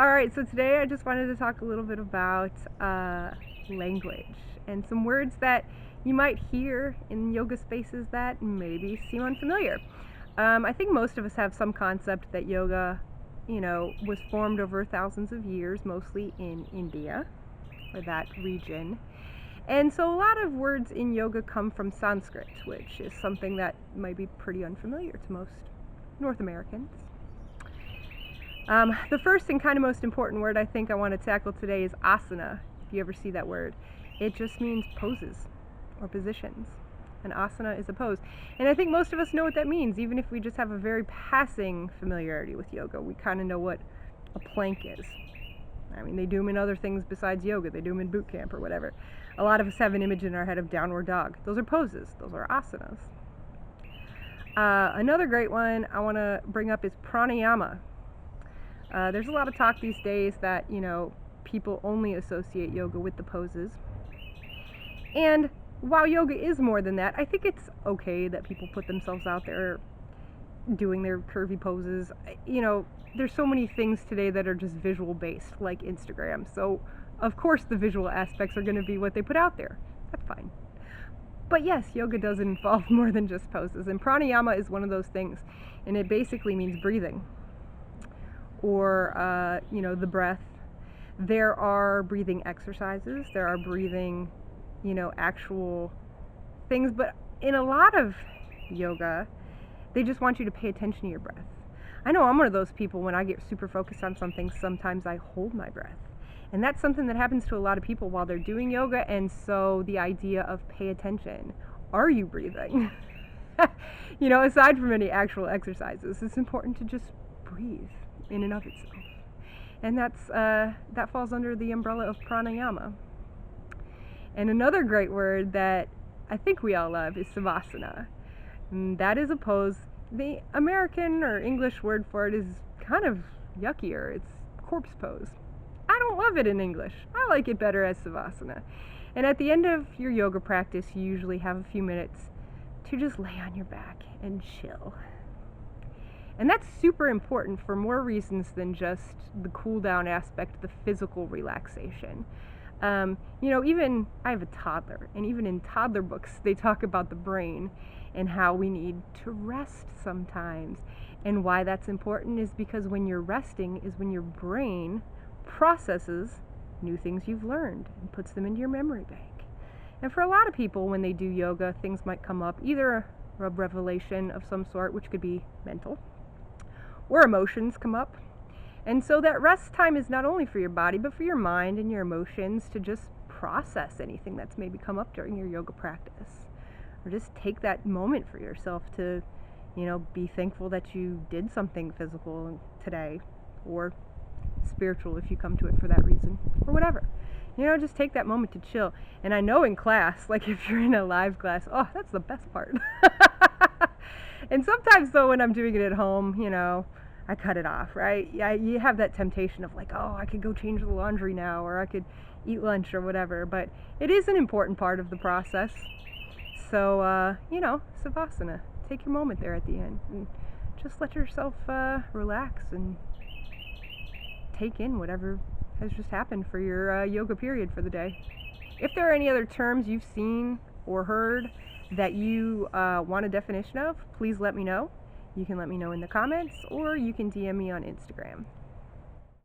Alright, so today I just wanted to talk a little bit about language and some words that you might hear in yoga spaces that maybe seem unfamiliar. I think most of us have some concept that yoga, was formed over thousands of years, mostly in India, or that region. And so a lot of words in yoga come from Sanskrit, which is something that might be pretty unfamiliar to most North Americans. The first and kind of most important word I think I want to tackle today is asana, if you ever see that word. It just means poses or positions. An asana is a pose. And I think most of us know what that means, even if we just have a very passing familiarity with yoga. We kind of know what a plank is. I mean, they do them in other things besides yoga. They do them in boot camp or whatever. A lot of us have an image in our head of downward dog. Those are poses. Those are asanas. Another great one I want to bring up is pranayama. There's a lot of talk these days that, people only associate yoga with the poses. And while yoga is more than that, I think it's okay that people put themselves out there doing their curvy poses. There's so many things today that are just visual based, like Instagram. So, of course, the visual aspects are going to be what they put out there. That's fine. But yes, yoga does involve more than just poses. And pranayama is one of those things. And it basically means breathing. Or, the breath. There are breathing exercises. There are breathing, actual things. But in a lot of yoga, they just want you to pay attention to your breath. I know I'm one of those people, when I get super focused on something, sometimes I hold my breath. And that's something that happens to a lot of people while they're doing yoga. And so the idea of pay attention. Are you breathing? Aside from any actual exercises, it's important to just breathe in and of itself. And that falls under the umbrella of pranayama. And another great word that I think we all love is savasana. And that is a pose. The American or English word for it is kind of yuckier. It's corpse pose. I don't love it in English. I like it better as savasana. And at the end of your yoga practice, you usually have a few minutes to just lay on your back and chill. And that's super important for more reasons than just the cool down aspect, the physical relaxation. Even I have a toddler, and even in toddler books, they talk about the brain and how we need to rest sometimes. And why that's important is because when you're resting is when your brain processes new things you've learned and puts them into your memory bank. And for a lot of people, when they do yoga, things might come up, either a revelation of some sort, which could be mental, or emotions come up. And so that rest time is not only for your body, but for your mind and your emotions to just process anything that's maybe come up during your yoga practice. Or just take that moment for yourself to, be thankful that you did something physical today, or spiritual if you come to it for that reason, or whatever. Just take that moment to chill. And I know in class, like if you're in a live class, that's the best part. And sometimes though, when I'm doing it at home, I cut it off, right? Yeah, you have that temptation of like, I could go change the laundry now, or I could eat lunch or whatever. But it is an important part of the process. So, savasana. Take your moment there at the end and just let yourself relax and take in whatever has just happened for your yoga period for the day. If there are any other terms you've seen or heard that you want a definition of, please let me know. You can let me know in the comments, or you can DM me on Instagram.